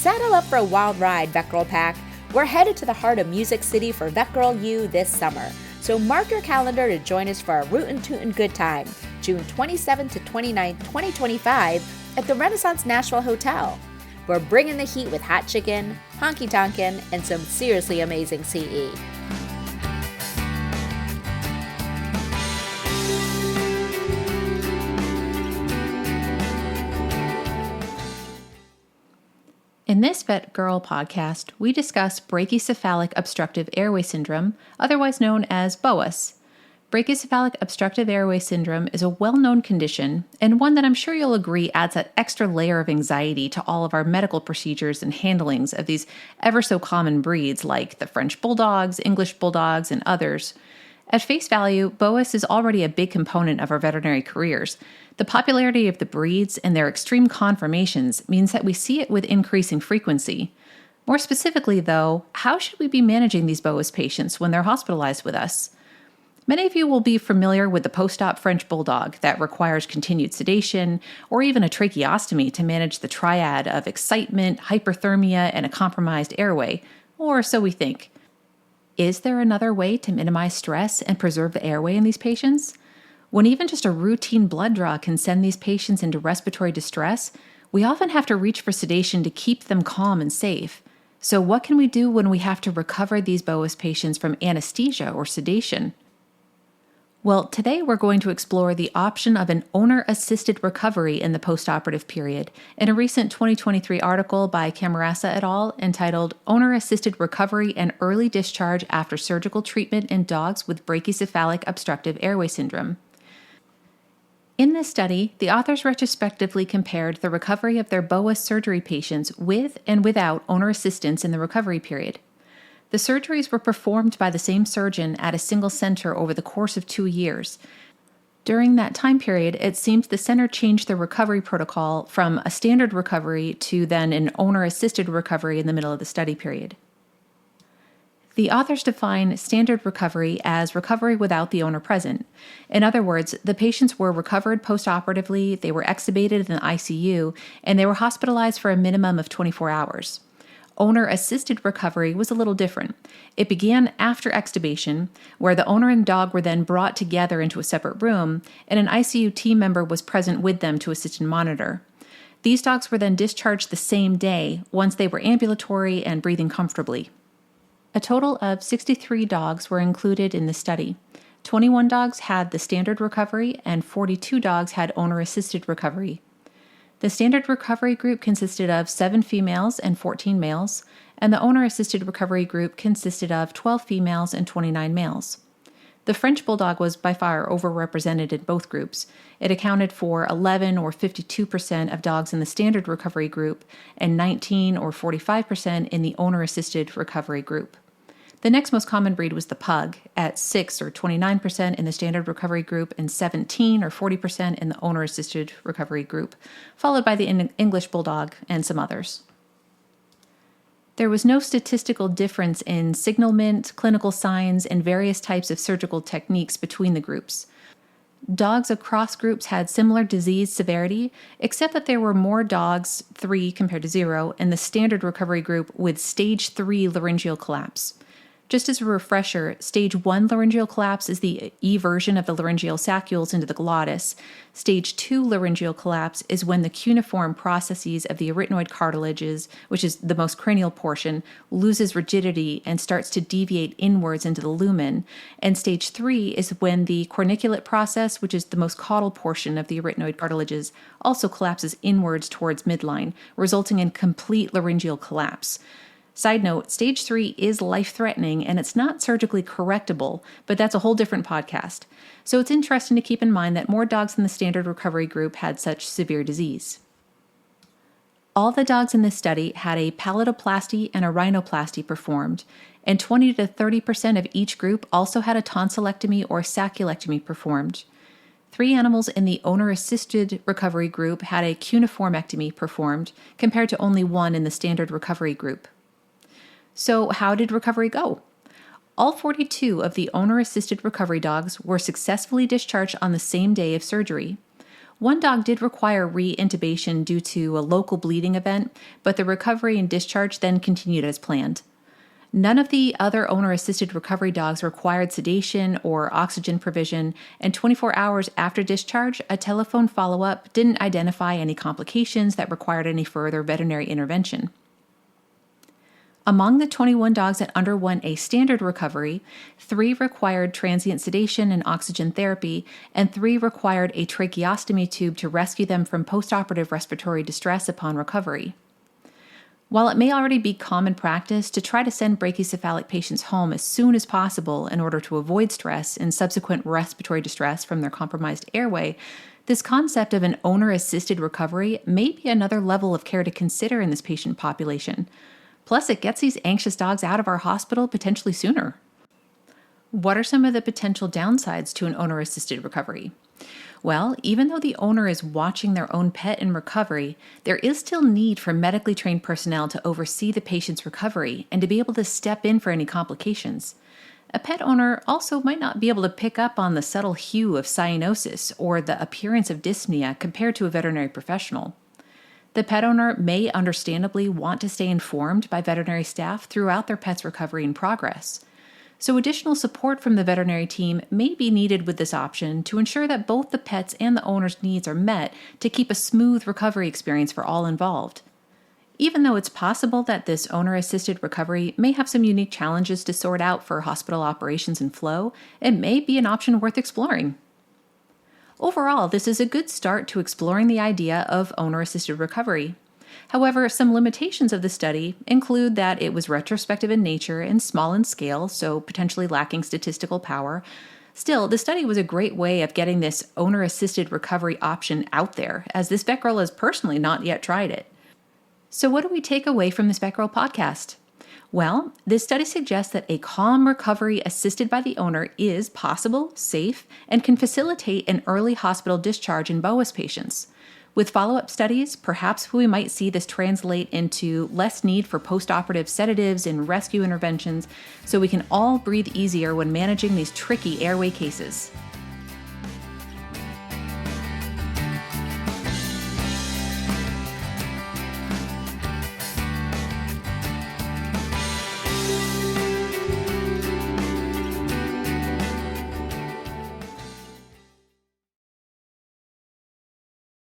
Saddle up for a wild ride, Vet Girl Pack. We're headed to the heart of Music City for Vet Girl U this summer. So mark your calendar to join us for a rootin' tootin' good time, June 27th to 29th, 2025 at the Renaissance Nashville Hotel. We're bringing the heat with hot chicken, honky tonkin', and some seriously amazing CE. In this Vet Girl podcast, we discuss brachycephalic obstructive airway syndrome, otherwise known as BOAS. Brachycephalic obstructive airway syndrome is a well-known condition, and one that I'm sure you'll agree adds that extra layer of anxiety to all of our medical procedures and handlings of these ever so common breeds like the French Bulldogs, English Bulldogs, and others. At face value, BOAS is already a big component of our veterinary careers. The popularity of the breeds and their extreme conformations means that we see it with increasing frequency. More specifically, though, how should we be managing these BOAS patients when they're hospitalized with us? Many of you will be familiar with the post-op French Bulldog that requires continued sedation or even a tracheostomy to manage the triad of excitement, hyperthermia, and a compromised airway, or so we think. Is there another way to minimize stress and preserve the airway in these patients? When even just a routine blood draw can send these patients into respiratory distress, we often have to reach for sedation to keep them calm and safe. So what can we do when we have to recover these BOAS patients from anesthesia or sedation? Well, today we're going to explore the option of an owner-assisted recovery in the postoperative period in a recent 2023 article by Camarasa et al. Entitled Owner-Assisted Recovery and Early Discharge After Surgical Treatment in Dogs with Brachycephalic Obstructive Airway Syndrome. In this study, the authors retrospectively compared the recovery of their BOAS surgery patients with and without owner assistance in the recovery period. The surgeries were performed by the same surgeon at a single center over the course of 2 years. During that time period, it seems the center changed their recovery protocol from a standard recovery to then an owner-assisted recovery in the middle of the study period. The authors define standard recovery as recovery without the owner present. In other words, the patients were recovered postoperatively, they were extubated in the ICU, and they were hospitalized for a minimum of 24 hours. Owner-assisted recovery was a little different. It began after extubation, where the owner and dog were then brought together into a separate room, and an ICU team member was present with them to assist and monitor. These dogs were then discharged the same day once they were ambulatory and breathing comfortably. A total of 63 dogs were included in the study. 21 dogs had the standard recovery, and 42 dogs had owner-assisted recovery. The standard recovery group consisted of 7 females and 14 males, and the owner-assisted recovery group consisted of 12 females and 29 males. The French Bulldog was by far overrepresented in both groups. It accounted for 11 or 52% of dogs in the standard recovery group and 19 or 45% in the owner-assisted recovery group. The next most common breed was the Pug, at 6 or 29% in the standard recovery group and 17 or 40% in the owner-assisted recovery group, followed by the English Bulldog and some others. There was no statistical difference in signalment, clinical signs, and various types of surgical techniques between the groups. Dogs across groups had similar disease severity, except that there were more dogs, 3 compared to 0, in the standard recovery group with stage 3 laryngeal collapse. Just as a refresher, stage 1 laryngeal collapse is the eversion of the laryngeal saccules into the glottis. Stage 2 laryngeal collapse is when the cuneiform processes of the arytenoid cartilages, which is the most cranial portion, loses rigidity and starts to deviate inwards into the lumen. And stage 3 is when the corniculate process, which is the most caudal portion of the arytenoid cartilages, also collapses inwards towards midline, resulting in complete laryngeal collapse. Side note, stage 3 is life-threatening and it's not surgically correctable, but that's a whole different podcast. So it's interesting to keep in mind that more dogs in the standard recovery group had such severe disease. All the dogs in this study had a palatoplasty and a rhinoplasty performed, and 20 to 30% of each group also had a tonsillectomy or sacculectomy performed. 3 animals in the owner-assisted recovery group had a cuneiformectomy performed, compared to only 1 in the standard recovery group. So how did recovery go? All 42 of the owner-assisted recovery dogs were successfully discharged on the same day of surgery. One dog did require re-intubation due to a local bleeding event, but the recovery and discharge then continued as planned. None of the other owner-assisted recovery dogs required sedation or oxygen provision, and 24 hours after discharge, a telephone follow-up didn't identify any complications that required any further veterinary intervention. Among the 21 dogs that underwent a standard recovery, 3 required transient sedation and oxygen therapy, and 3 required a tracheostomy tube to rescue them from postoperative respiratory distress upon recovery. While it may already be common practice to try to send brachycephalic patients home as soon as possible in order to avoid stress and subsequent respiratory distress from their compromised airway, this concept of an owner-assisted recovery may be another level of care to consider in this patient population. Plus, it gets these anxious dogs out of our hospital potentially sooner. What are some of the potential downsides to an owner-assisted recovery? Well, even though the owner is watching their own pet in recovery, there is still need for medically trained personnel to oversee the patient's recovery and to be able to step in for any complications. A pet owner also might not be able to pick up on the subtle hue of cyanosis or the appearance of dyspnea compared to a veterinary professional. The pet owner may understandably want to stay informed by veterinary staff throughout their pet's recovery and progress. So additional support from the veterinary team may be needed with this option to ensure that both the pet's and the owner's needs are met to keep a smooth recovery experience for all involved. Even though it's possible that this owner-assisted recovery may have some unique challenges to sort out for hospital operations and flow, it may be an option worth exploring. Overall, this is a good start to exploring the idea of owner-assisted recovery. However, some limitations of the study include that it was retrospective in nature and small in scale, so potentially lacking statistical power. Still, the study was a great way of getting this owner-assisted recovery option out there, as this vet girl has personally not yet tried it. So what do we take away from this Vet Girl podcast? Well, this study suggests that a calm recovery assisted by the owner is possible, safe, and can facilitate an early hospital discharge in BOAS patients. With follow-up studies, perhaps we might see this translate into less need for postoperative sedatives and rescue interventions, so we can all breathe easier when managing these tricky airway cases.